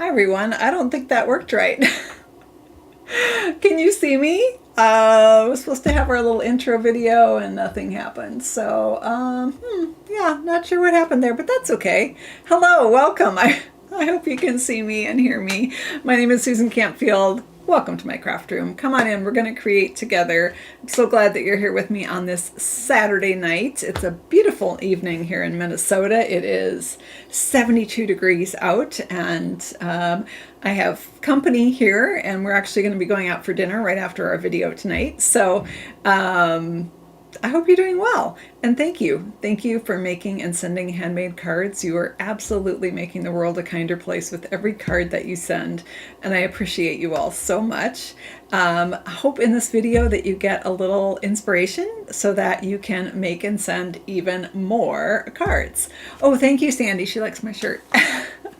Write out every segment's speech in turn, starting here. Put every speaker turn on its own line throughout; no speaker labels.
Hi everyone. I don't think that worked right. Can you see me? We're supposed to have our little intro video and nothing happened. So, yeah, not sure what happened there, but that's okay. Hello, welcome. I hope you can see me and hear me. My name is Susan Campfield. Welcome to my craft room. Come on in, we're going to create together. I'm so glad that you're here with me on this Saturday night. It's a beautiful evening here in Minnesota. It is 72 degrees out, and I have company here, and we're actually going to be going out for dinner right after our video tonight. So I hope you're doing well, and thank you. Thank you for making and sending handmade cards. You are absolutely making the world a kinder place with every card that you send, and I appreciate you all so much. I hope in this video that you get a little inspiration so that you can make and send even more cards. Oh, thank you, Sandy. She likes my shirt.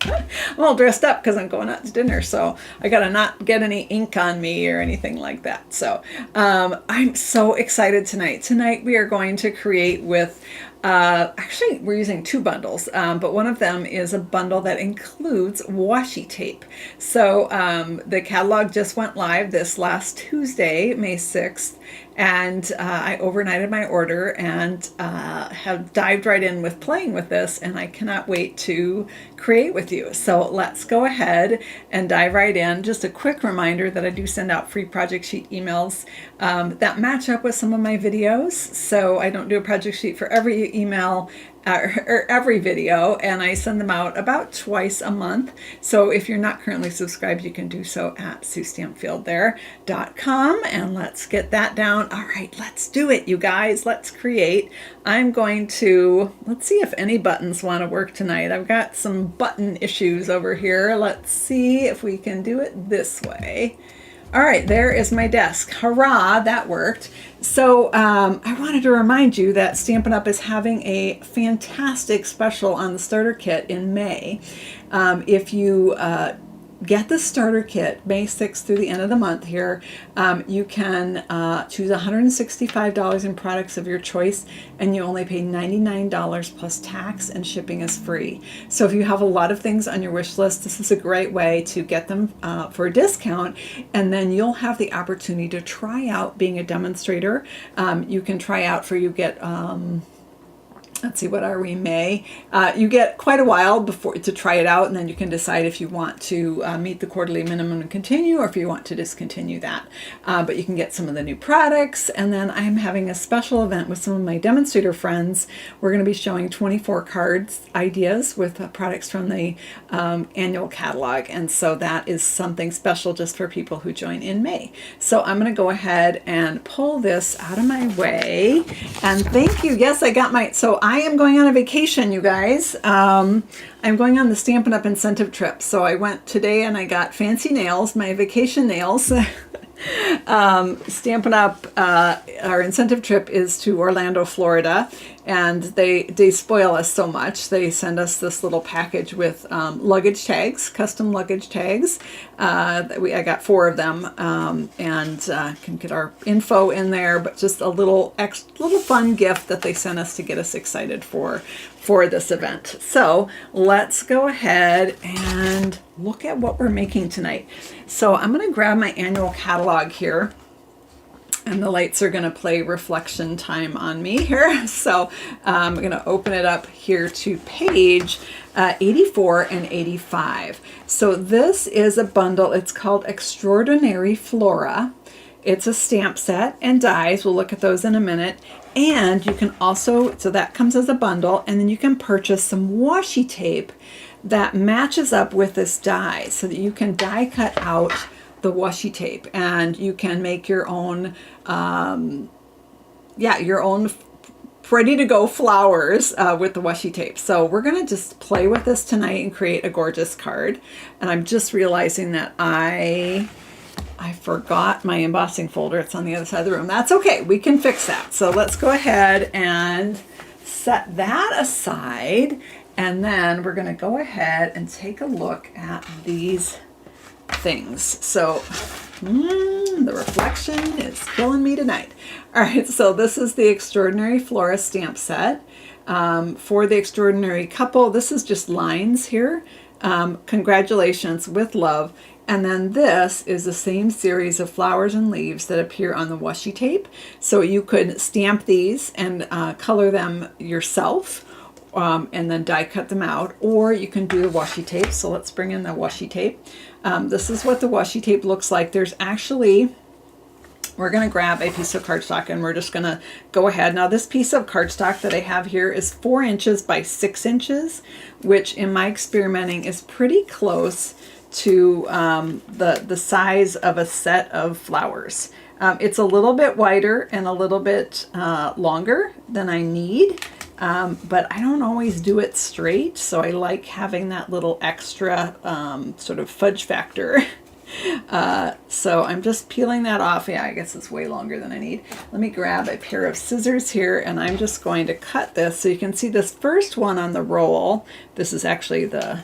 I'm all dressed up because I'm going out to dinner, so I gotta not get any ink on me or anything like that. So I'm so excited tonight. Tonight we are going to create with, actually we're using two bundles, but one of them is a bundle that includes washi tape. So the catalog just went live this last Tuesday, May 6th, and I overnighted my order and have dived right in with playing with this, and I cannot wait to create with you. So let's go ahead and dive right in. Just a quick reminder that I do send out free project sheet emails that match up with some of my videos. So I don't do a project sheet for every email or every video, and I send them out about twice a month. So if you're not currently subscribed, you can do so at SueStampfieldThere.com, and let's get that down. All right, let's do it, you guys. Let's create. I'm going to, let's see if any buttons want to work tonight. I've got some button issues over here. Let's see if we can do it this way. All right, there is my desk. Hurrah, that worked. So I wanted to remind you that Stampin' Up! Is having a fantastic special on the starter kit in May. If you get the starter kit May 6th through the end of the month here, you can choose $165 in products of your choice, and you only pay $99 plus tax, and shipping is free. So if you have a lot of things on your wish list, this is a great way to get them for a discount, and then you'll have the opportunity to try out being a demonstrator. You can try out for, you get let's see, what are we, May? You get quite a while before to try it out, and then you can decide if you want to meet the quarterly minimum and continue, or if you want to discontinue that. But you can get some of the new products, and then I'm having a special event with some of my demonstrator friends. We're going to be showing 24 cards ideas with products from the annual catalog, and so that is something special just for people who join in May. So I'm going to go ahead and pull this out of my way, and thank you. Yes, I got my, so I am going on a vacation, you guys. I'm going on the Stampin' Up! Incentive trip. So I went today and I got fancy nails, my vacation nails. Stampin' Up! Our incentive trip is to Orlando, Florida, and they spoil us so much. They send us this little package with luggage tags, custom luggage tags. I got 4 of them, and can get our info in there, but just a little fun gift that they sent us to get us excited for this event. So let's go ahead and look at what we're making tonight. So I'm going to grab my annual catalog here, and the lights are going to play reflection time on me here. So I'm going to open it up here to page 84 and 85. So this is a bundle. It's called Extraordinary Flora. It's a stamp set and dies. We'll look at those in a minute. And you can also, so that comes as a bundle, and then you can purchase some washi tape that matches up with this die so that you can die cut out the washi tape, and you can make your own, your own ready to go flowers with the washi tape. So we're going to just play with this tonight and create a gorgeous card. And I'm just realizing that I forgot my embossing folder. It's on the other side of the room. That's okay. We can fix that. So let's go ahead and set that aside. And then we're going to go ahead and take a look at these things. So the reflection is killing me tonight. All right. So this is the Extraordinary Flora stamp set. For the Extraordinary Couple, this is just lines here. Congratulations, with love. And then this is the same series of flowers and leaves that appear on the washi tape. So you could stamp these and color them yourself, and then die cut them out, or you can do the washi tape. So let's bring in the washi tape. This is what the washi tape looks like. There's actually, we're going to grab a piece of cardstock and we're just going to go ahead. Now this piece of cardstock that I have here is 4 inches by 6 inches, which in my experimenting is pretty close to the size of a set of flowers. It's a little bit wider and a little bit longer than I need, but I don't always do it straight, so I like having that little extra sort of fudge factor. So I'm just peeling that off. Yeah, I guess it's way longer than I need. Let me grab a pair of scissors here, and I'm just going to cut this. So you can see this first one on the roll. This is actually the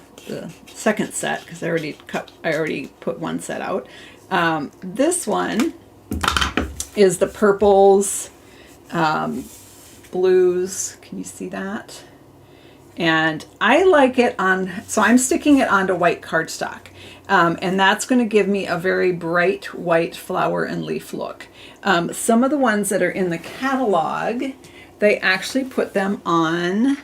second set, because I already put one set out. This one is the purples, blues. Can you see that? And I like it on, so I'm sticking it onto white cardstock. And that's going to give me a very bright white flower and leaf look. Some of the ones that are in the catalog, they actually put them on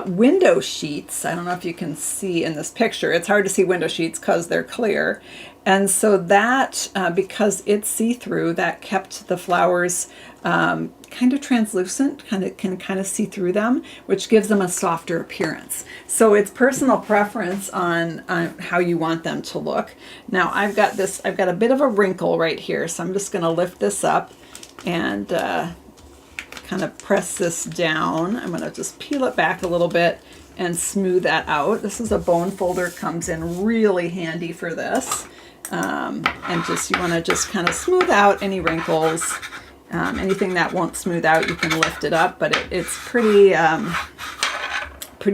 window sheets. I don't know if you can see in this picture. It's hard to see window sheets because they're clear. And so that, because it's see-through, that kept the flowers kind of translucent, can kind of see through them, which gives them a softer appearance. So it's personal preference on how you want them to look. Now I've got a bit of a wrinkle right here, so I'm just going to lift this up and kind of press this down. I'm going to just peel it back a little bit and smooth that out. This is a bone folder, comes in really handy for this. And just, you want to just kind of smooth out any wrinkles. Anything that won't smooth out, you can lift it up, but it's pretty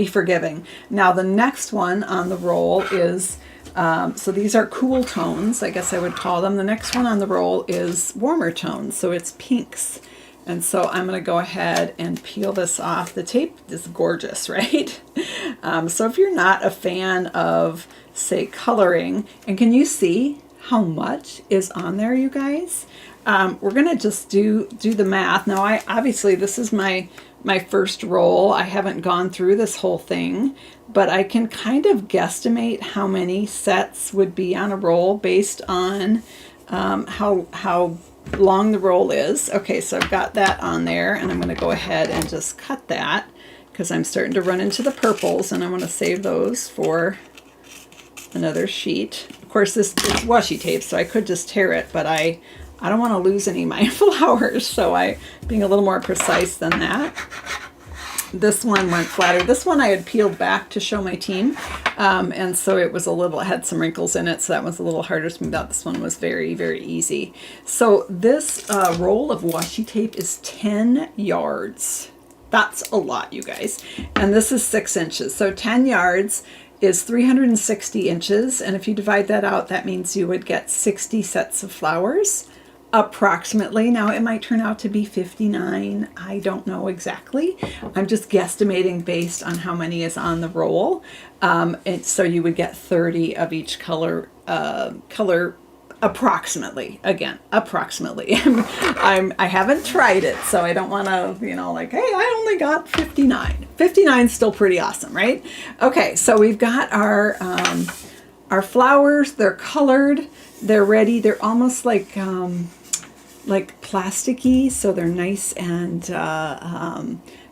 forgiving. Now the next one on the roll is, so these are cool tones, I guess I would call them. The next one on the roll is warmer tones, so it's pinks. And so I'm going to go ahead and peel this off. The tape is gorgeous, right? So if you're not a fan of, say, coloring, and can you see how much is on there, you guys? We're going to just do the math. Now, obviously this is my first roll. I haven't gone through this whole thing, but I can kind of guesstimate how many sets would be on a roll based on how long the roll is. Okay, so I've got that on there, and I'm going to go ahead and just cut that because I'm starting to run into the purples, and I want to save those for another sheet. Of course, it's washi tape, so I could just tear it, but I don't want to lose any of my flowers, so I'm being a little more precise than that. This one went flatter. This one I had peeled back to show my team, and so it had some wrinkles in it, so that was a little harder to smooth out. This one was very, very easy. So this roll of washi tape is 10 yards. That's a lot, you guys. And this is 6 inches. So 10 yards is 360 inches, and if you divide that out, that means you would get 60 sets of flowers. Approximately. Now it might turn out to be 59. I don't know exactly. I'm just guesstimating based on how many is on the roll. And so you would get 30 of each color approximately. Again, approximately. I haven't tried it, so I don't want to, like, hey, I only got 59. 59 is still pretty awesome, right? Okay, so we've got our flowers. They're colored. They're ready. They're almost like plasticky, so they're nice and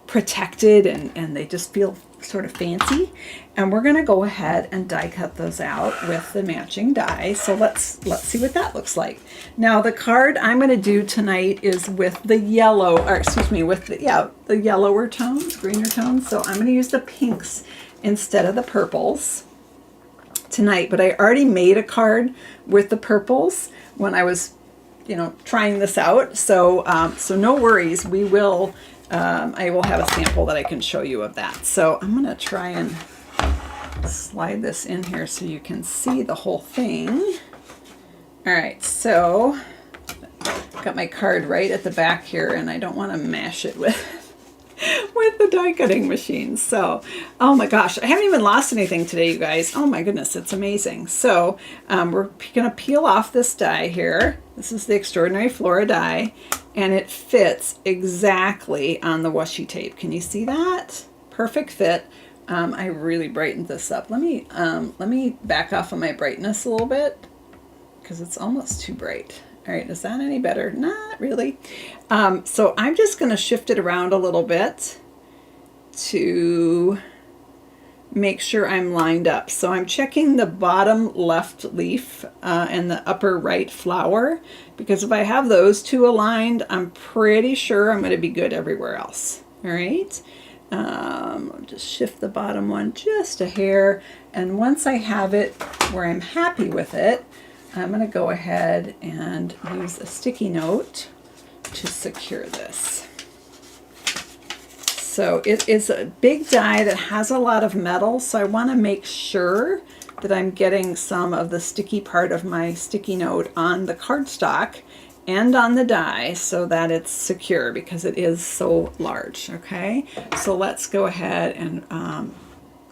protected, and they just feel sort of fancy. And we're going to go ahead and die cut those out with the matching die. So let's see what that looks like. Now the card I'm going to do tonight is with the yellow, or excuse me, with the yellower tones, greener tones. So I'm going to use the pinks instead of the purples tonight, but I already made a card with the purples when I was, trying this out. So no worries. I will have a sample that I can show you of that. So I'm going to try and slide this in here so you can see the whole thing. All right, so I've got my card right at the back here, and I don't want to mash it with with the die cutting machine. So, oh my gosh, I haven't even lost anything today, you guys. Oh my goodness, it's amazing. So we're going to peel off this die here. This is the Extraordinary Flora die, and it fits exactly on the washi tape. Can you see that? Perfect fit. I really brightened this up. Let me back off of my brightness a little bit because it's almost too bright. All right, is that any better? Not really. So I'm just going to shift it around a little bit to make sure I'm lined up. So I'm checking the bottom left leaf and the upper right flower, because if I have those two aligned, I'm pretty sure I'm going to be good everywhere else. All right. I'll just shift the bottom one just a hair. And once I have it where I'm happy with it, I'm going to go ahead and use a sticky note to secure this. So it is a big die that has a lot of metal, so I want to make sure that I'm getting some of the sticky part of my sticky note on the cardstock and on the die so that it's secure, because it is so large. Okay, so let's go ahead and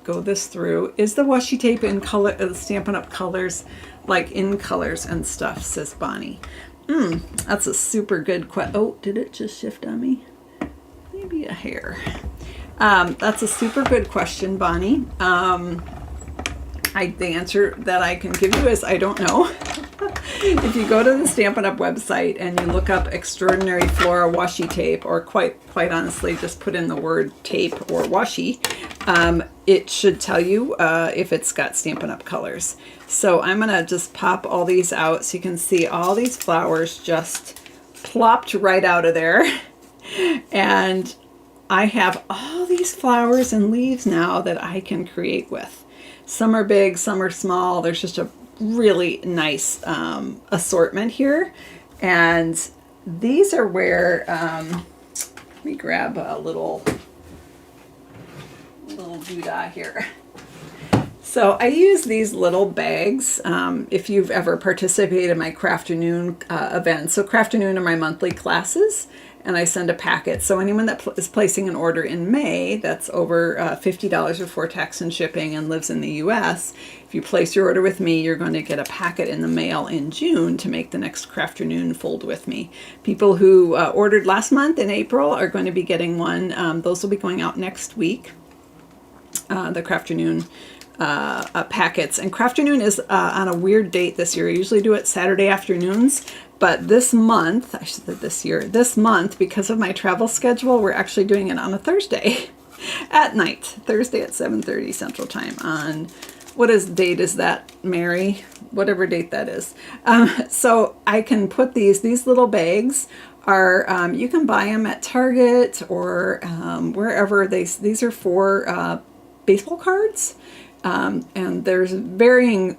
go this through. Is the washi tape in color, Stampin' Up! Colors, like in colors and stuff, says Bonnie. That's a super good question. Oh, did it just shift on me? Maybe a hair. That's a super good question, Bonnie. The answer that I can give you is I don't know. If you go to the Stampin' Up! Website and you look up Extraordinary Flora washi tape, or quite honestly, just put in the word tape or washi, it should tell you if it's got Stampin' Up! Colors. So I'm gonna just pop all these out so you can see all these flowers just plopped right out of there. And I have all these flowers and leaves now that I can create with. Some are big, some are small. There's just a really nice assortment here. And these are where, let me grab a little doodah here. So I use these little bags if you've ever participated in my Crafternoon events. So Crafternoon are my monthly classes, and I send a packet. So anyone that is placing an order in May that's over $50 before tax and shipping and lives in the US, if you place your order with me, you're going to get a packet in the mail in June to make the next Crafternoon fold with me. People who ordered last month in April are going to be getting one. Those will be going out next week, the Crafternoon packets. And Crafternoon is on a weird date this year. I usually do it Saturday afternoons, but this month, I should say this month, because of my travel schedule, we're actually doing it on a Thursday at night, Thursday at 7:30 Central Time on, what date is that, Mary? Whatever date that is. So I can put these little bags are, you can buy them at Target or wherever. These are for baseball cards. And there's varying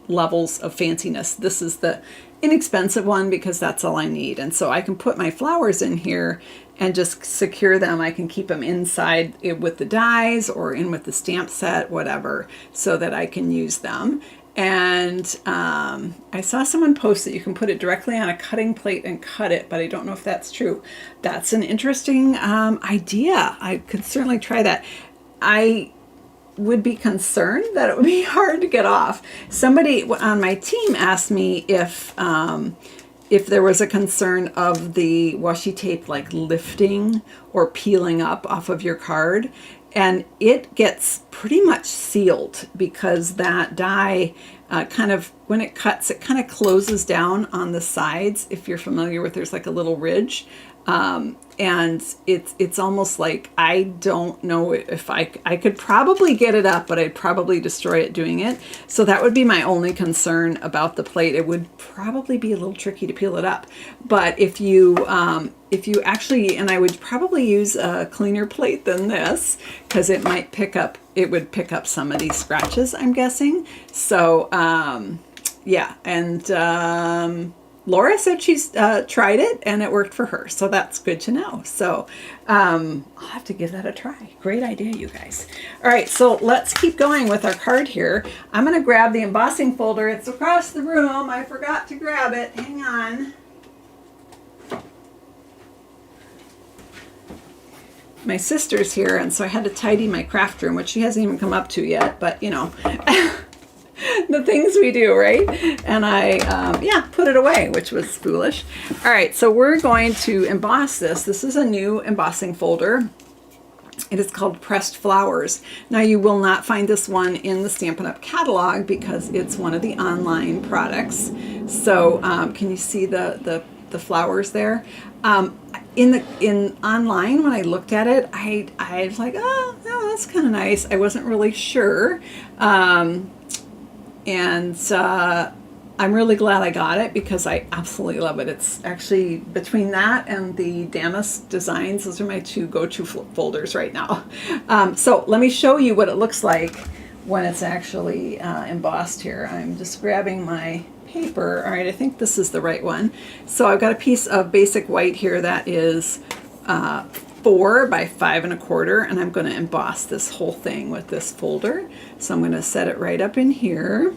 levels of fanciness. This is the inexpensive one because that's all I need. And so I can put my flowers in here and just secure them. I can keep them inside with the dies or in with the stamp set, whatever, so that I can use them. And I saw someone post that you can put it directly on a cutting plate and cut it, but I don't know if that's true. That's an interesting idea. I could certainly try that. I would be concerned that it would be hard to get off. Somebody on my team asked me if there was a concern of the washi tape like lifting or peeling up off of your card, and it gets pretty much sealed because that die kind of, when it cuts, it kind of closes down on the sides. If you're familiar with, there's like a little ridge. And it's almost like, I don't know if I could probably get it up, but I'd probably destroy it doing it. So that would be my only concern about the plate. It would probably be a little tricky to peel it up. But if you actually, and I would probably use a cleaner plate than this, because it would pick up some of these scratches, I'm guessing. So, yeah. And, Laura said she's tried it and it worked for her, so that's good to know. So I'll have to give that a try. Great idea, you guys. All right, so let's keep going with our card here. I'm going to grab the embossing folder. It's across the room. I forgot to grab it. Hang on. my sister's here, and so I had to tidy my craft room, which she hasn't even come up to yet, but you know, the things we do, right? And I, yeah, put it away, which was foolish. All right, so we're going to emboss this. This is a new embossing folder. It is called Pressed Flowers. Now you will not find this one in the Stampin' Up! Catalog because it's one of the online products. So can you see the flowers there? In online, when I looked at it, I was like, oh, that's kind of nice. I wasn't really sure. I'm really glad I got it because I absolutely love it. It's actually between that and the Damask Designs, those are my two go-to folders right now. So let me show you what it looks like when it's actually embossed here. I'm just grabbing my paper. All right, I think this is the right one. So I've got a piece of basic white here that is 4 by 5 1/4, and I'm going to emboss this whole thing with this folder. So I'm going to set it right up in here.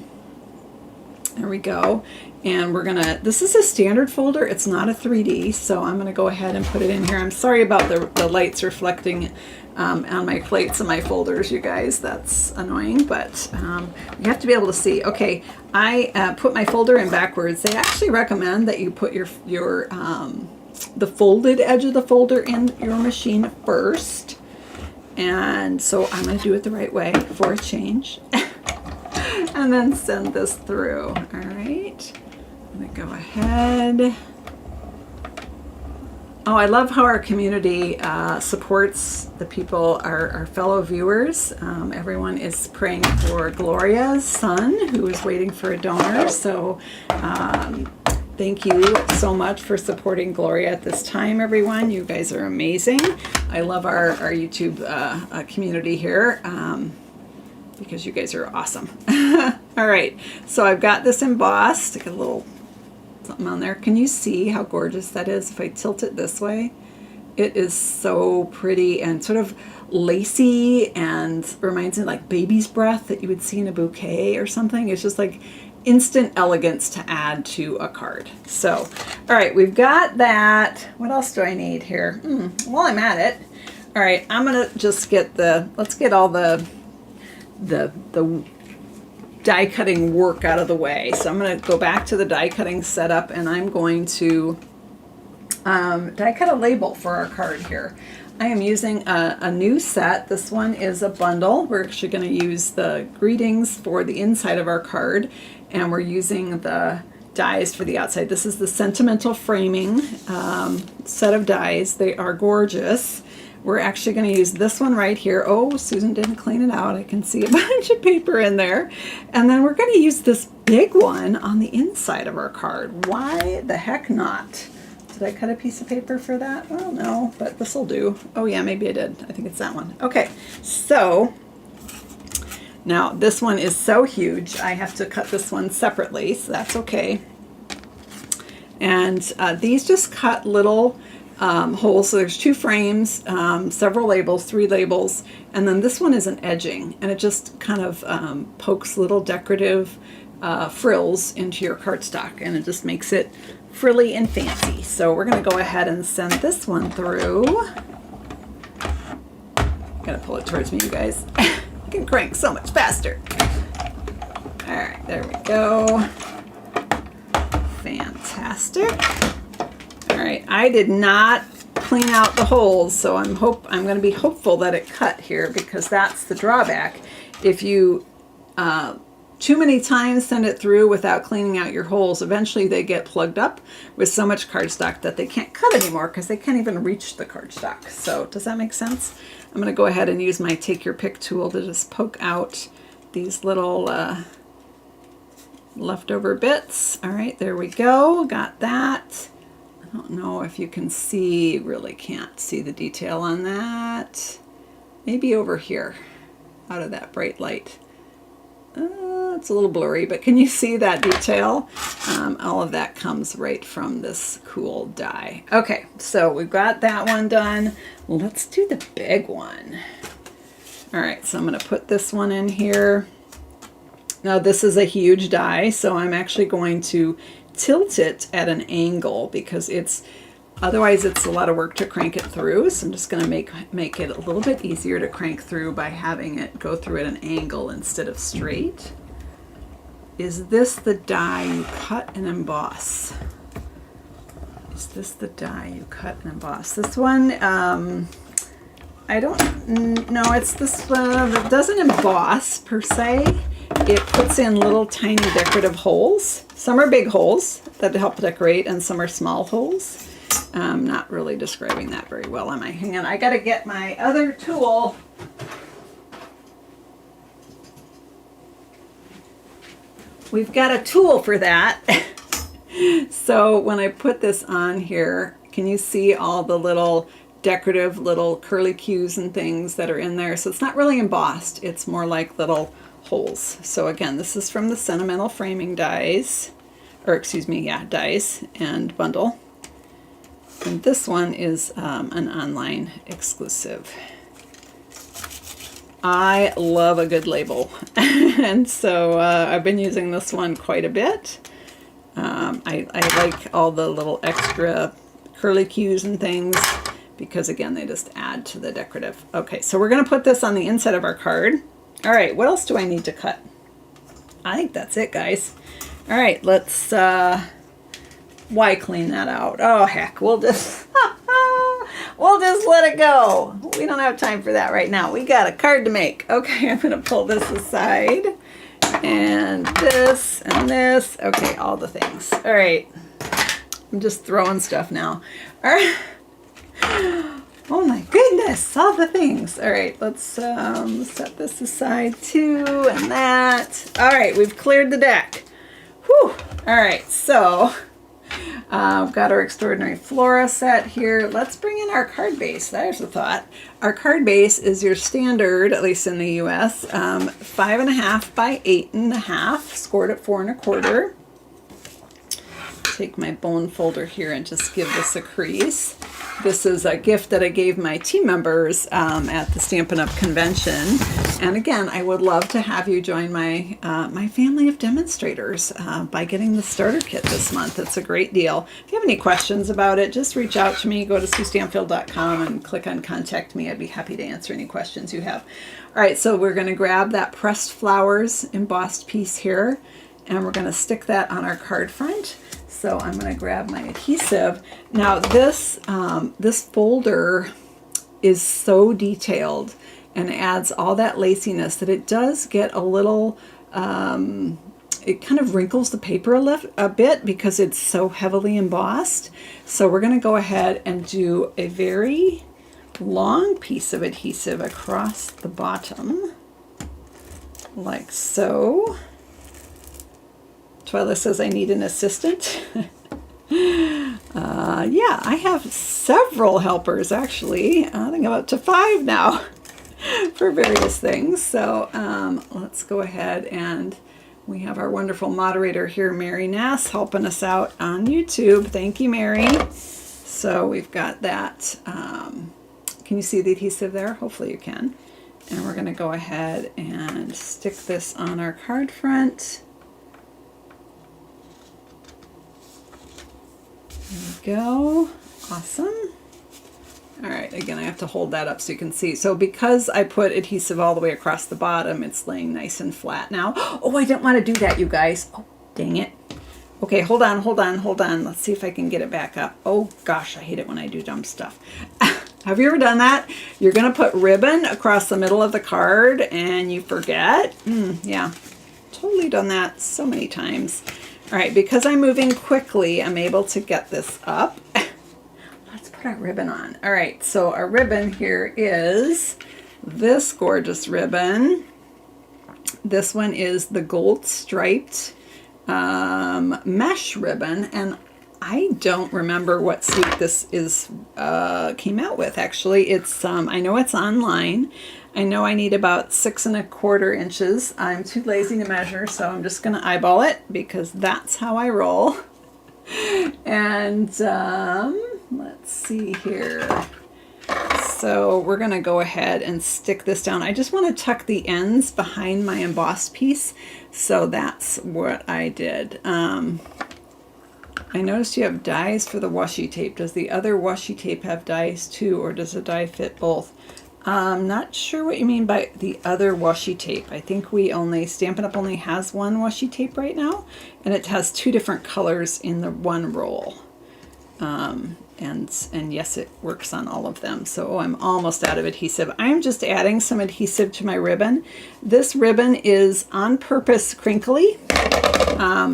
There we go. And we're gonna, this is a standard folder, it's not a 3D, so I'm gonna go ahead and put it in here. I'm sorry about the lights reflecting on my plates and my folders, you guys. That's annoying, but you have to be able to see. Okay, I put my folder in backwards. They actually recommend that you put the folded edge of the folder in your machine first. And so I'm gonna do it the right way for a change. And then send this through. All right, I'm gonna go ahead. Oh, I love how our community supports the people, our fellow viewers. Everyone is praying for Gloria's son, who is waiting for a donor. So thank you so much for supporting Gloria at this time, everyone. You guys are amazing. I love our YouTube community here. Because you guys are awesome. All right, so I've got this embossed. Got a little something on there. Can you see how gorgeous that is? If I tilt it this way, it is so pretty and sort of lacy and reminds me of like baby's breath that you would see in a bouquet or something. It's just like instant elegance to add to a card. So, all right, we've got that. What else do I need here? While I'm at it, all right, I'm gonna just get let's get all the die cutting work out of the way. So I'm going to go back to the die cutting setup, and I'm going to die cut a label for our card here. I am using a new set. This one is a bundle. We're actually going to use the greetings for the inside of our card, and we're using the dies for the outside. This is the Sentimental Framing set of dies. They are gorgeous. We're actually going to use this one right here. Oh, Susan didn't clean it out. I can see a bunch of paper in there. And then we're going to use this big one on the inside of our card. Why the heck not? Did I cut a piece of paper for that? Well, no, but this will do. Oh yeah, maybe I did. I think it's that one. Okay, so now this one is so huge. I have to cut this one separately, so that's okay. And these just cut little holes. So there's 2 frames, several labels, 3 labels, and then this one is an edging, and it just kind of pokes little decorative frills into your cardstock, and it just makes it frilly and fancy. So we're going to go ahead and send this one through. Gotta pull it towards me, you guys. I can crank so much faster. All right, there we go. Fantastic. All right, I did not clean out the holes, so I'm going to be hopeful that it cut here, because that's the drawback. If you too many times send it through without cleaning out your holes, eventually they get plugged up with so much cardstock that they can't cut anymore because they can't even reach the cardstock. So does that make sense? I'm going to go ahead and use my Take Your Pick tool to just poke out these little leftover bits. All right, there we go. Got that. I don't know if you can see, really can't see the detail on that. Maybe over here, out of that bright light. It's a little blurry, but can you see that detail? All of that comes right from this cool die. Okay, so we've got that one done. Let's do the big one. All right, so I'm going to put this one in here. Now this is a huge die, so I'm actually going to tilt it at an angle because it's Otherwise, it's a lot of work to crank it through. So I'm just going to make it a little bit easier to crank through by having it go through at an angle instead of straight. Is this the die you cut and emboss? Is this the die you cut and emboss? This one, I don't know. It's this one that doesn't emboss per se. It puts in little tiny decorative holes. Some are big holes that help decorate, and some are small holes. I'm not really describing that very well, am I? Hang on, I gotta get my other tool. We've got a tool for that. So when I put this on here, can you see all the little decorative little curly cues and things that are in there? So it's not really embossed, it's more like little holes. So again, this is from the Sentimental Framing dies, or excuse me, yeah, dies and bundle. And this one is an online exclusive. I love a good label. And so I've been using this one quite a bit. I like all the little extra curly cues and things because, again, they just add to the decorative. Okay, so we're going to put this on the inside of our card. All right, what else do I need to cut? I think that's it, guys. All right, let's, why clean that out? Oh, heck, we'll just, we'll just let it go. We don't have time for that right now. We got a card to make. Okay, I'm going to pull this aside. And this and this. Okay, all the things. All right. I'm just throwing stuff now. All right. Oh my goodness, all the things. All right, let's set this aside too, and that. All right, we've cleared the deck. Whew. All right, so we've got our Extraordinary Flora set here. Let's bring in our card base. There's a thought. Our card base is your standard, at least in the US, 5.5 by 8.5, scored at 4 1/4. Take my bone folder here and just give this a crease. This is a gift that I gave my team members at the Stampin' Up! Convention. And again, I would love to have you join my my family of demonstrators by getting the starter kit this month. It's a great deal. If you have any questions about it, just reach out to me. Go to SueStanfield.com and click on Contact Me. I'd be happy to answer any questions you have. All right, so we're going to grab that pressed flowers embossed piece here, and we're going to stick that on our card front. So I'm going to grab my adhesive. Now this this folder is so detailed and adds all that laciness that it does get a little, it kind of wrinkles the paper a bit because it's so heavily embossed. So we're going to go ahead and do a very long piece of adhesive across the bottom, like so. Twyla says I need an assistant. Yeah, I have several helpers actually. I think I'm up to 5 now for various things. So let's go ahead, and we have our wonderful moderator here, Mary Nass, helping us out on YouTube. Thank you, Mary. So we've got that. Can you see the adhesive there? Hopefully you can. And we're going to go ahead and stick this on our card front. There we go. Awesome. All right, again, I have to hold that up so you can see. So because I put adhesive all the way across the bottom, it's laying nice and flat now. Oh, I didn't want to do that, you guys. Oh, dang it. Okay, hold on. Let's see if I can get it back up. Oh, gosh, I hate it when I do dumb stuff. Have you ever done that? You're going to put ribbon across the middle of the card and you forget? Yeah, totally done that so many times. All right, because I'm moving quickly, I'm able to get this up. Let's put our ribbon on. All right, so our ribbon here is this gorgeous ribbon. This one is the gold striped mesh ribbon, and I don't remember what suit this is came out with. Actually, it's I know it's online. I know I need about 6 1/4 inches. I'm too lazy to measure, so I'm just going to eyeball it because that's how I roll. And let's see here. So we're going to go ahead and stick this down. I just want to tuck the ends behind my embossed piece, so that's what I did. I noticed you have dies for the washi tape. Does the other washi tape have dies too, or does the die fit both? I'm not sure what you mean by the other washi tape. I think we only, Stampin' Up! Only has one washi tape right now, and it has 2 different colors in the one roll. And yes, it works on all of them. So I'm almost out of adhesive. I'm just adding some adhesive to my ribbon. This ribbon is on purpose crinkly.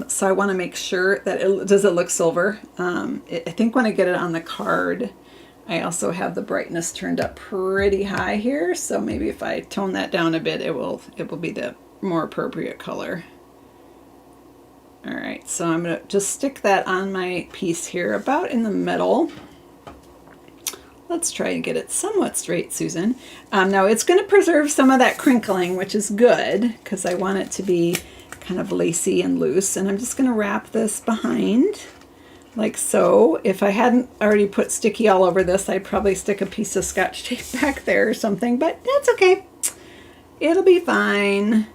So I want to make sure that does it look silver? I think when I get it on the card, I also have the brightness turned up pretty high here. So maybe if I tone that down a bit, it will be the more appropriate color. All right, so I'm going to just stick that on my piece here about in the middle. Let's try and get it somewhat straight, Susan. Now it's going to preserve some of that crinkling, which is good because I want it to be kind of lacy and loose. And I'm just going to wrap this behind like so. If I hadn't already put sticky all over this, I'd probably stick a piece of Scotch tape back there or something, but that's okay. It'll be fine.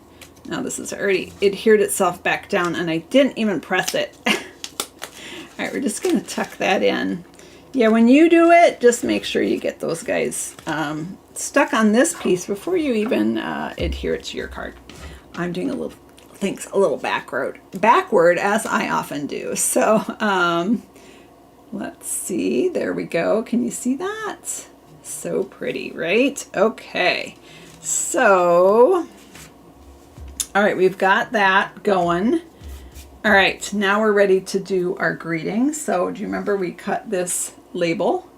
Now this has already adhered itself back down and I didn't even press it. All right, we're just going to tuck that in. Yeah, when you do it, just make sure you get those guys stuck on this piece before you even adhere it to your card. I'm doing things a little backward as I often do. So let's see, there we go. Can you see that? So pretty, right? Okay, so all right, we've got that going. All right, now we're ready to do our greeting. So do you remember we cut this label?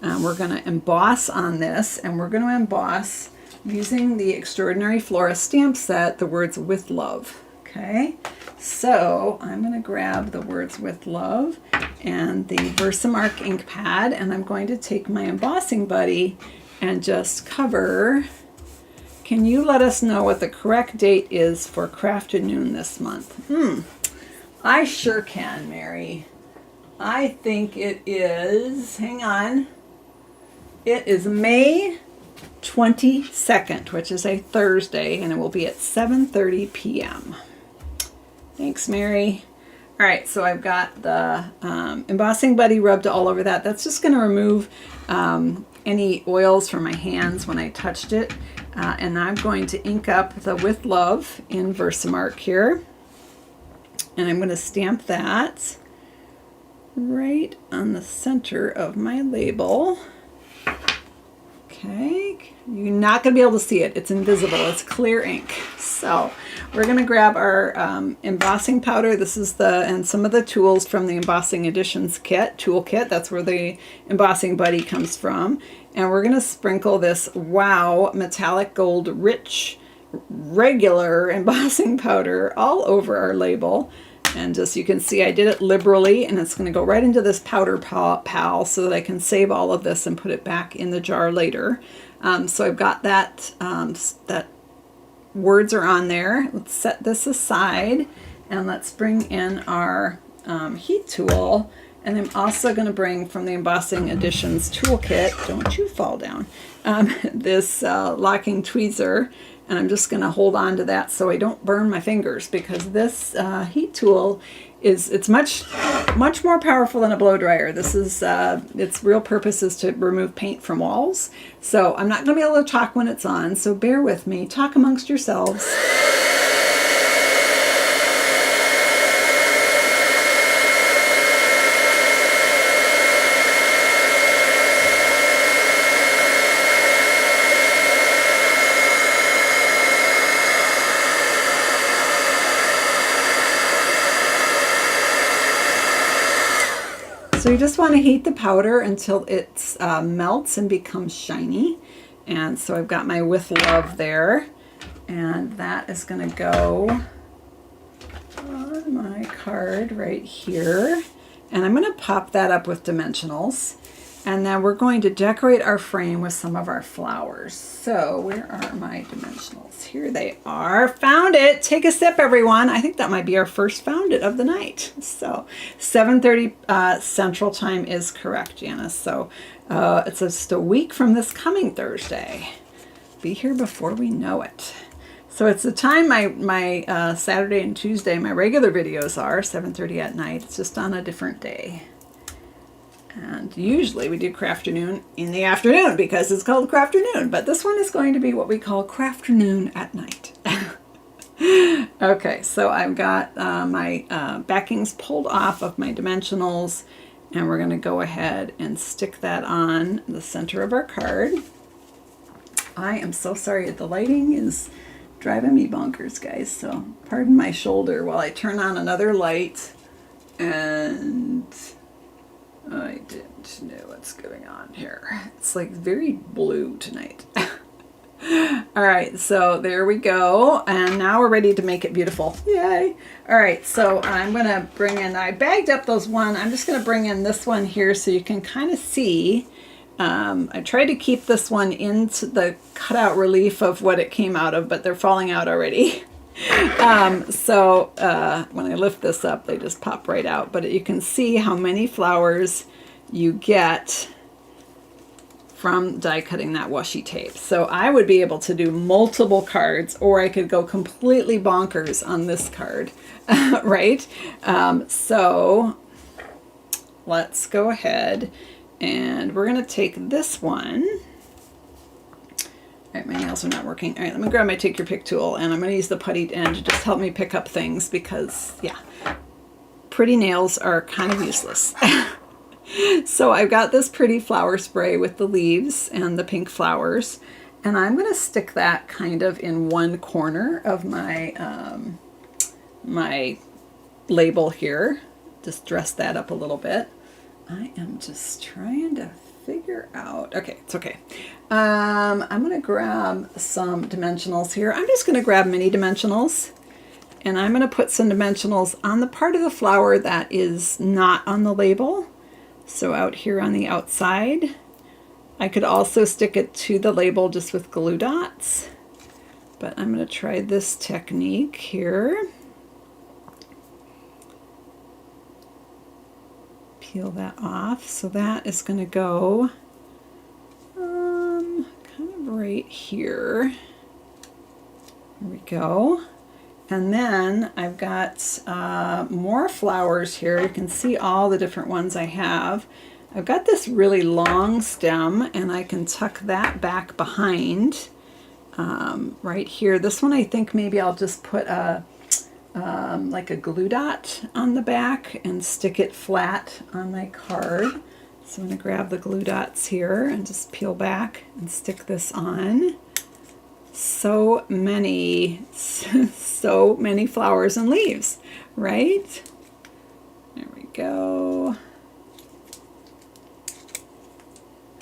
We're going to emboss on this, and we're going to emboss using the Extraordinary Flora stamp set, the words "with love." Okay, so I'm going to grab the words "with love" and the Versamark ink pad, and I'm going to take my embossing buddy and just cover. Can you let us know what the correct date is for Crafted Noon this month? I sure can, Mary. I think it is, hang on, it is May 22nd, which is a Thursday, and it will be at 7:30 p.m. Thanks, Mary. All right, so I've got the embossing buddy rubbed all over that. That's just going to remove any oils from my hands when I touched it. And I'm going to ink up the "with love" in Versamark here. And I'm going to stamp that right on the center of my label. Okay, you're not going to be able to see it. It's invisible. It's clear ink. So we're going to grab our embossing powder. This is and some of the tools from the Embossing Editions toolkit. That's where the embossing buddy comes from. And we're going to sprinkle this Wow Metallic Gold Rich regular embossing powder all over our label. And just, you can see I did it liberally, and it's going to go right into this powder pal so that I can save all of this and put it back in the jar later. So I've got that, that words are on there. Let's set this aside, and let's bring in our heat tool. And I'm also going to bring from the Embossing Editions toolkit, don't you fall down, this locking tweezer. And I'm just going to hold on to that so I don't burn my fingers, because this heat tool it's much more powerful than a blow dryer. This is its real purpose is to remove paint from walls. So I'm not going to be able to talk when it's on, so bear with me. Talk amongst yourselves. So you just want to heat the powder until it melts and becomes shiny. And so I've got my "with love" there, and that is going to go on my card right here. And I'm going to pop that up with dimensionals. And then we're going to decorate our frame with some of our flowers. So where are my dimensionals? Here they are. Found it. Take a sip, everyone. I think that might be our first found it of the night. So 7:30 Central Time is correct, Janice. So it's just a week from this coming Thursday. Be here before we know it. So it's the time my Saturday and Tuesday, my regular videos are 7:30 at night. It's just on a different day. And usually we do Crafternoon in the afternoon because it's called Crafternoon. But this one is going to be what we call Crafternoon at night. Okay, so I've got my backings pulled off of my dimensionals. And we're going to go ahead and stick that on the center of our card. I am so sorry. The lighting is driving me bonkers, guys. So pardon my shoulder while I turn on another light. And I didn't know what's going on here. It's like very blue tonight. All right, so there we go. And now we're ready to make it beautiful. Yay. All right, so I'm going to bring in, I bagged up those one. I'm just going to bring in this one here so you can kind of see. I tried to keep this one into the cutout relief of what it came out of, but they're falling out already. So when I lift this up, they just pop right out. But you can see how many flowers you get from die cutting that washi tape. So I would be able to do multiple cards, or I could go completely bonkers on this card, right? So let's go ahead and we're going to take this one. All right, my nails are not working. All right, let me grab my take your pick tool, and I'm going to use the putty end to just help me pick up things because, yeah, pretty nails are kind of useless. So I've got this pretty flower spray with the leaves and the pink flowers, and I'm going to stick that kind of in one corner of my my label here. Just dress that up a little bit. I am just trying to figure out. Okay, it's okay. I'm going to grab some dimensionals here. I'm just going to grab mini dimensionals, and I'm going to put some dimensionals on the part of the flower that is not on the label. So out here on the outside, I could also stick it to the label just with glue dots, but I'm going to try this technique here. Peel that off. So that is going to go kind of right here. There we go. And then I've got more flowers here. You can see all the different ones I have. I've got this really long stem, and I can tuck that back behind right here. This one I think maybe I'll just put a like a glue dot on the back and stick it flat on my card. So I'm going to grab the glue dots here and just peel back and stick this on. So many flowers and leaves, right? There we go.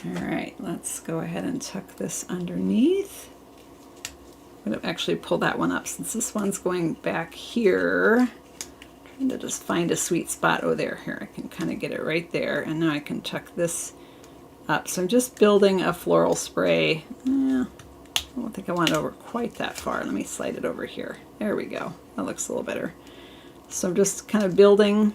All right, let's go ahead and tuck this underneath. I'm going to actually pull that one up since this one's going back here. Trying to just find a sweet spot. Oh, there. Here, I can kind of get it right there. And now I can tuck this up. So I'm just building a floral spray. I don't think I want it over quite that far. Let me slide it over here. There we go. That looks a little better. So I'm just kind of building.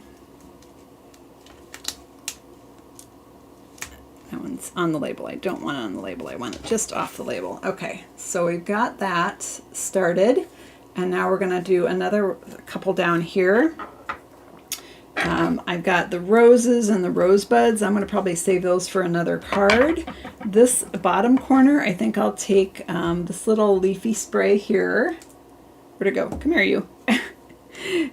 That one's on the label. I don't want it on the label. I want it just off the label. Okay, so we've got that started. And now we're going to do another couple down here. I've got the roses and the rosebuds. I'm going to probably save those for another card. This bottom corner, I think I'll take this little leafy spray here. Where'd it go? Come here, you.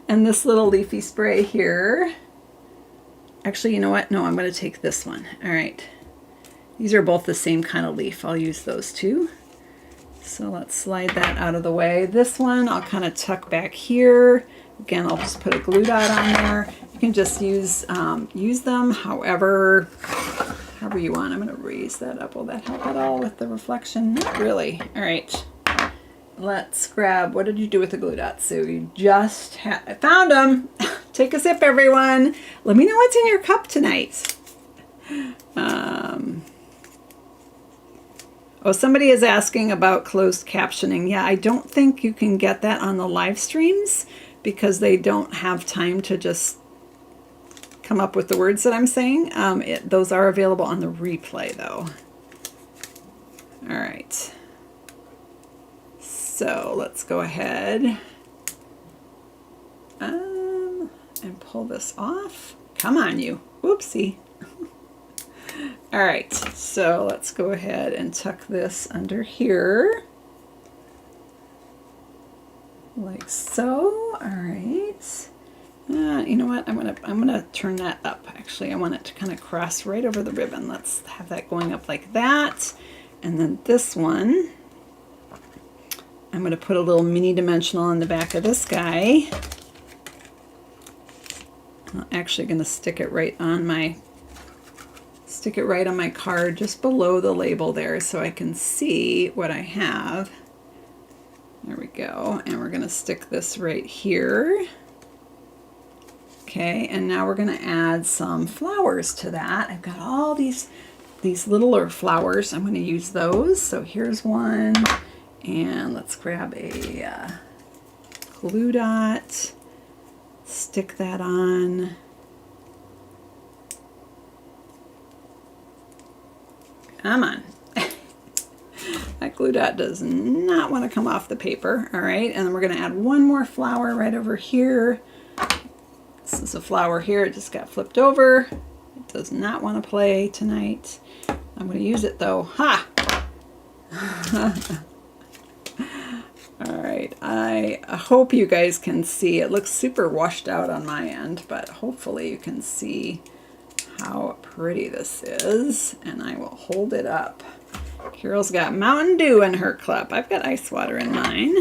And this little leafy spray here. Actually, you know what? No, I'm going to take this one. All right. These are both the same kind of leaf. I'll use those two. So let's slide that out of the way. This one I'll kind of tuck back here. Again, I'll just put a glue dot on there. You can just use them however you want. I'm going to raise that up. Will that help at all with the reflection? Not really. All right. Let's grab, what did you do with the glue dots? So you just I found them. Take a sip, everyone. Let me know what's in your cup tonight. Oh, somebody is asking about closed captioning. Yeah, I don't think you can get that on the live streams because they don't have time to just come up with the words that I'm saying. Those are available on the replay, though. All right. So let's go ahead and pull this off. Come on, you. Whoopsie. All right, so let's go ahead and tuck this under here. Like so. All right. You know what? I'm gonna turn that up. Actually, I want it to kind of cross right over the ribbon. Let's have that going up like that. And then this one, I'm gonna put a little mini dimensional on the back of this guy. I'm actually gonna stick it right on my card, just below the label there, so I can see what I have. There we go. And we're gonna stick this right here. Okay, and now we're going to add some flowers to that. I've got all these littler flowers. I'm going to use those. So here's one, and let's grab a glue dot, stick that on. Come on. That glue dot does not want to come off the paper. All right, and then we're going to add one more flower right over here. This is a flower here, it just got flipped over. It does not want to play tonight. I'm going to use it though. Ha! All right, I hope you guys can see. It looks super washed out on my end, but hopefully you can see how pretty this is. And I will hold it up. Carol's got Mountain Dew in her cup. I've got ice water in mine.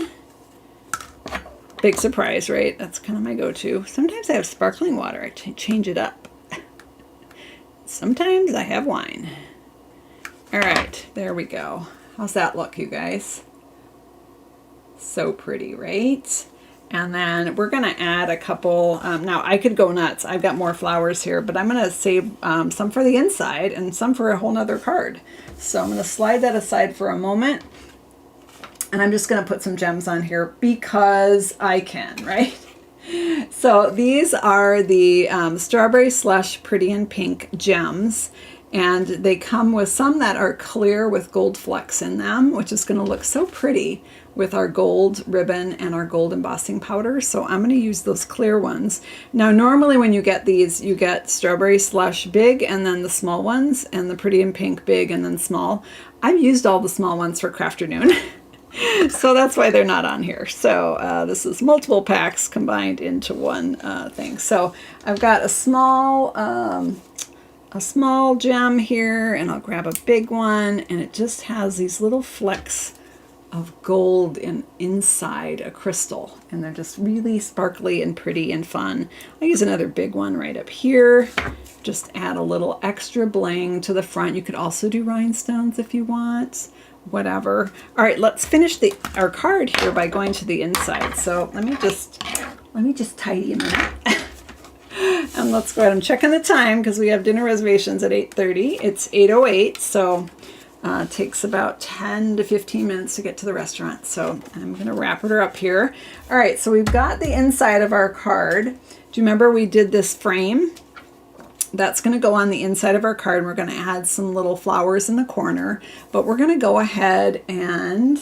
Big surprise, right? That's kind of my go-to. Sometimes I have sparkling water. I change it up. Sometimes I have wine. All right, there we go. How's that look, you guys? So pretty, right? And then we're going to add a couple. Now, I could go nuts. I've got more flowers here, but I'm going to save some for the inside and some for a whole nother card. So I'm going to slide that aside for a moment. And I'm just going to put some gems on here because I can, right? So these are the Strawberry Slush Pretty in Pink gems. And they come with some that are clear with gold flecks in them, which is going to look so pretty with our gold ribbon and our gold embossing powder. So I'm going to use those clear ones. Now, normally when you get these, you get Strawberry Slush big and then the small ones, and the Pretty in Pink big and then small. I've used all the small ones for Crafternoon. So that's why they're not on here. So this is multiple packs combined into one thing. So I've got a small gem here, and I'll grab a big one, and it just has these little flecks of gold inside a crystal, and they're just really sparkly and pretty and fun. I'll use another big one right up here. Just add a little extra bling to the front. You could also do rhinestones if you want. Whatever. All right, let's finish our card here by going to the inside. So let me just tidy a minute. And let's go ahead and check on the time because we have dinner reservations at 8:30. It's 8:08, so it takes about 10 to 15 minutes to get to the restaurant. So I'm going to wrap her up here. All right, so we've got the inside of our card. Do you remember we did this frame? That's going to go on the inside of our card. We're going to add some little flowers in the corner, but we're going to go ahead and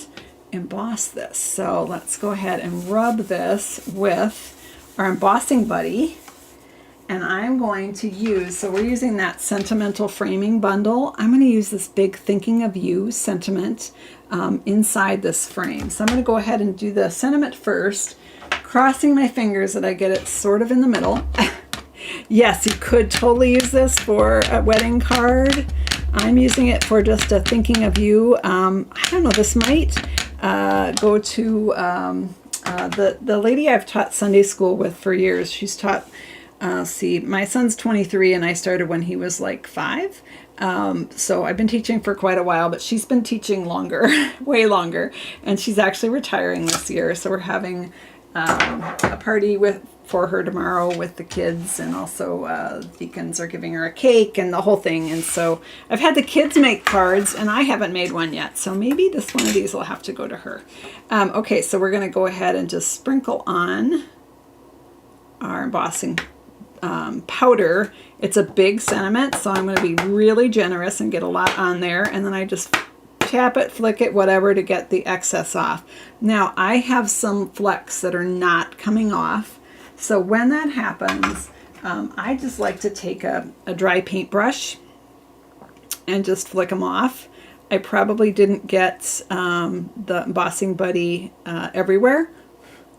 emboss this. So let's go ahead and rub this with our embossing buddy. And I'm going to use, so we're using that sentimental framing bundle. I'm going to use this big Thinking of You sentiment inside this frame. So I'm going to go ahead and do the sentiment first, crossing my fingers that I get it sort of in the middle. Yes, you could totally use this for a wedding card. I'm using it for just a Thinking of You. I don't know, this might go to the lady I've taught Sunday school with for years. She's taught, see, my son's 23 and I started when he was like 5. So I've been teaching for quite a while, but she's been teaching longer, way longer. And she's actually retiring this year. So we're having a party for her tomorrow with the kids, and also deacons are giving her a cake and the whole thing. And so I've had the kids make cards and I haven't made one yet, so maybe this one of these will have to go to her. Okay, so we're going to go ahead and just sprinkle on our embossing powder. It's a big sentiment, so I'm going to be really generous and get a lot on there, and then I just tap it, flick it, whatever, to get the excess off. Now, I have some flecks that are not coming off. So when that happens, I just like to take a dry paintbrush and just flick them off. I probably didn't get the embossing buddy everywhere.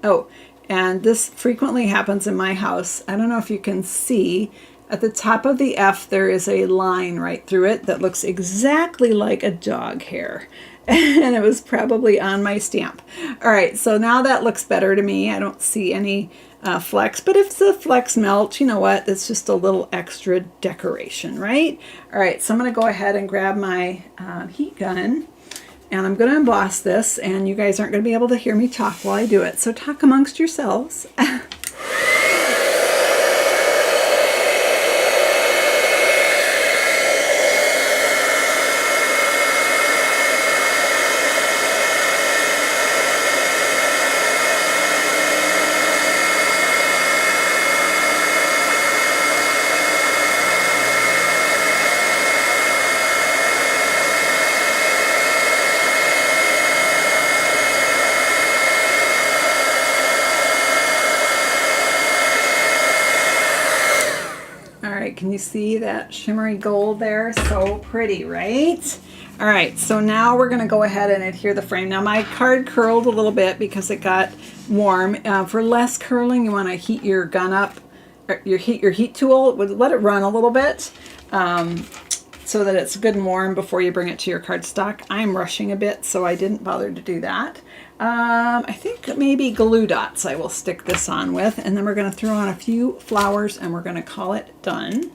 Oh, and this frequently happens in my house. I don't know if you can see, at the top of the F there is a line right through it that looks exactly like a dog hair. And it was probably on my stamp. All right, so now that looks better to me. I don't see any flecks, but if the flecks melt, you know what? It's just a little extra decoration, right? All right, so I'm gonna go ahead and grab my heat gun, and I'm gonna emboss this, and you guys aren't gonna be able to hear me talk while I do it, so talk amongst yourselves. Can you see that shimmery gold there? So pretty, right? All right, so now we're gonna go ahead and adhere the frame. Now my card curled a little bit because it got warm. For less curling, you wanna heat your gun up, or your heat tool, let it run a little bit so that it's good and warm before you bring it to your cardstock. I'm rushing a bit, so I didn't bother to do that. I think maybe glue dots I will stick this on with, and then we're going to throw on a few flowers and we're going to call it done.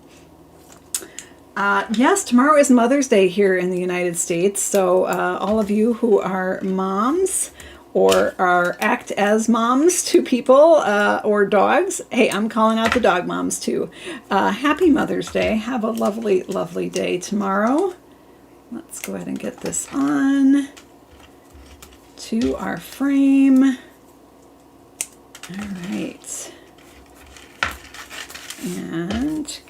Yes, tomorrow is Mother's Day here in the United States, so all of you who are moms or act as moms to people or dogs, hey, I'm calling out the dog moms too. Happy Mother's Day. Have a lovely, lovely day tomorrow. Let's go ahead and get this on to our frame. All right, and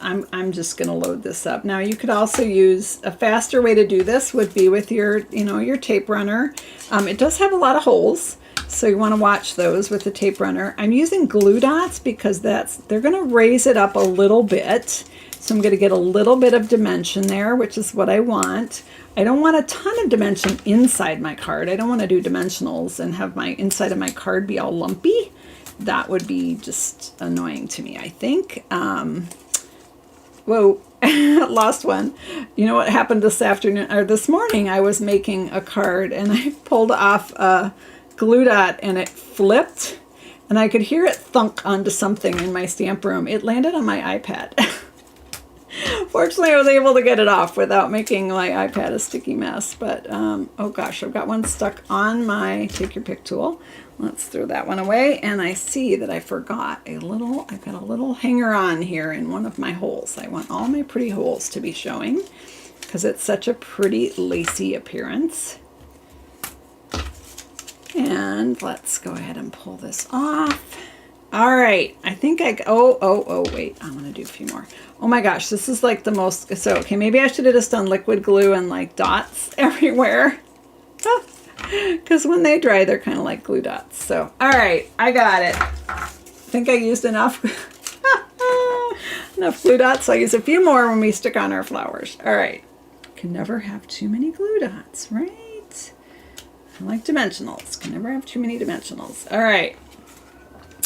I'm just gonna load this up. Now you could also use a faster way to do this would be with your your tape runner. It does have a lot of holes, so you want to watch those with the tape runner. I'm using glue dots because they're gonna raise it up a little bit. So I'm going to get a little bit of dimension there, which is what I want. I don't want a ton of dimension inside my card. I don't want to do dimensionals and have my inside of my card be all lumpy. That would be just annoying to me, I think. Whoa, lost one. You know what happened this afternoon, or this morning? I was making a card and I pulled off a glue dot and it flipped and I could hear it thunk onto something in my stamp room. It landed on my iPad. Fortunately, I was able to get it off without making my iPad a sticky mess. But, oh gosh, I've got one stuck on my Take Your Pick tool. Let's throw that one away. And I see that I forgot I've got a little hanger on here in one of my holes. I want all my pretty holes to be showing because it's such a pretty lacy appearance. And let's go ahead and pull this off. All right, I think wait, I want to do a few more. Oh my gosh, this is like the most, so, okay, maybe I should have just done liquid glue and like dots everywhere. Because when they dry, they're kind of like glue dots. So, all right, I got it. I think I used enough, enough glue dots. So I'll use a few more when we stick on our flowers. All right, can never have too many glue dots, right? I like dimensionals, can never have too many dimensionals. All right.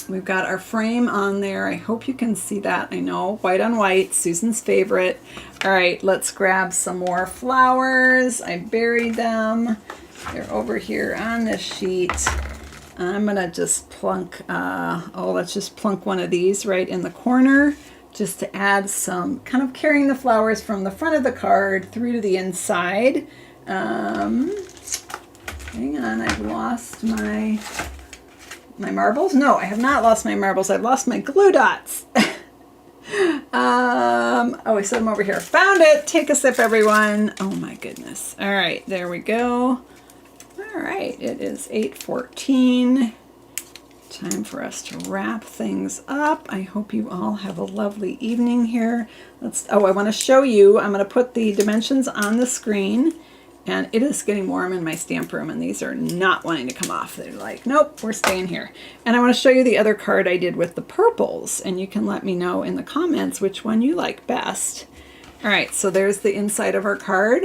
We've got our frame on there. I hope you can see that. I know, white on white, Susan's favorite. All right, let's grab some more flowers. I buried them. They're over here on this sheet. I'm gonna just plunk, let's just plunk one of these right in the corner just to add some, kind of carrying the flowers from the front of the card through to the inside. Hang on, I've lost my marbles? No, I have not lost my marbles. I've lost my glue dots. Oh, I set them over here. Found it. Take a sip, everyone. Oh my goodness. All right, there we go. All right, it is 8:14. Time for us to wrap things up. I hope you all have a lovely evening here. I want to show you. I'm going to put the dimensions on the screen. And it is getting warm in my stamp room, and these are not wanting to come off. They're like, nope, we're staying here. And I want to show you the other card I did with the purples, and you can let me know in the comments which one you like best. All right, so there's the inside of our card.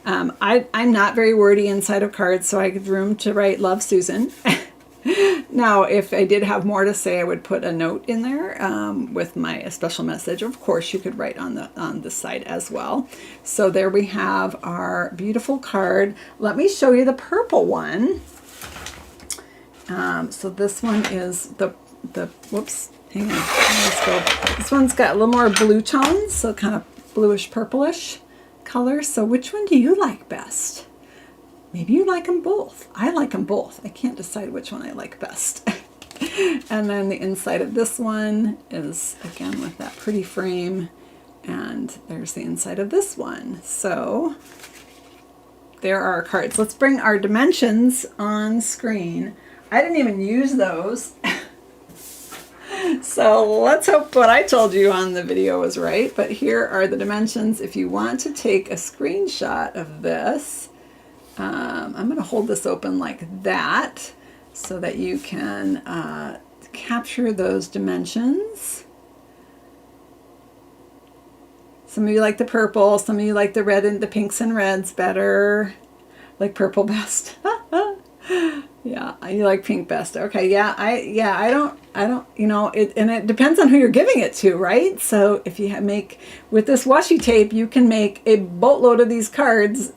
I'm not very wordy inside of cards, so I have room to write Love Susan. Now, if I did have more to say, I would put a note in there with my special message. Of course, you could write on the side as well. So there we have our beautiful card. Let me show you the purple one. So this one is the whoops, hang on, let's go. This one's got a little more blue tones, so kind of bluish purplish color. So which one do you like best? Maybe you like them both. I like them both. I can't decide which one I like best. And then the inside of this one is, again, with that pretty frame. And there's the inside of this one. So there are our cards. Let's bring our dimensions on screen. I didn't even use those. So let's hope what I told you on the video was right. But here are the dimensions. If you want to take a screenshot of this, I'm going to hold this open like that so that you can capture those dimensions. Some of you like the purple, some of you like the red and the pinks and reds better. Like purple best. Yeah, you like pink best. Okay, yeah, I don't, you know, and it depends on who you're giving it to, right? So if you make, with this washi tape, you can make a boatload of these cards.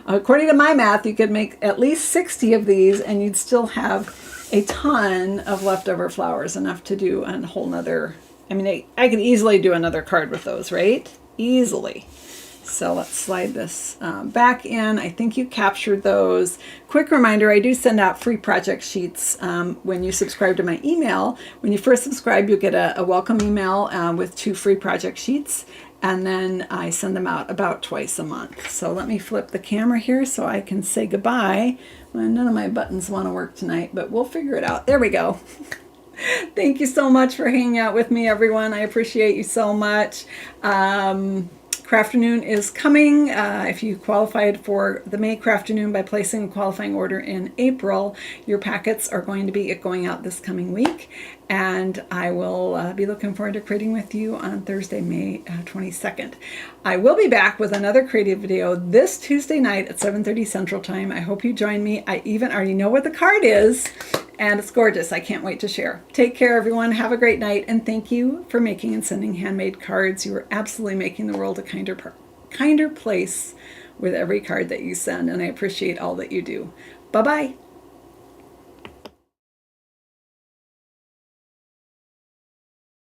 According to my math, you could make at least 60 of these and you'd still have a ton of leftover flowers, enough to do a whole nother, I mean, I could easily do another card with those, right? Easily. So let's slide this back in. I think you captured those. Quick reminder, I do send out free project sheets when you subscribe to my email. When you first subscribe, you'll get a welcome email with 2 free project sheets. And then I send them out about twice a month. So let me flip the camera here so I can say goodbye. Well, none of my buttons want to work tonight, but we'll figure it out. There we go. Thank you so much for hanging out with me, everyone. I appreciate you so much. Crafternoon is coming. If you qualified for the May Crafternoon by placing a qualifying order in April, your packets are going to be going out this coming week. And I will be looking forward to creating with you on Thursday, May 22nd. I will be back with another creative video this Tuesday night at 7:30 Central Time. I hope you join me. I even already know what the card is, and it's gorgeous. I can't wait to share. Take care, everyone. Have a great night, and thank you for making and sending handmade cards. You are absolutely making the world a kinder place with every card that you send, and I appreciate all that you do. Bye-bye.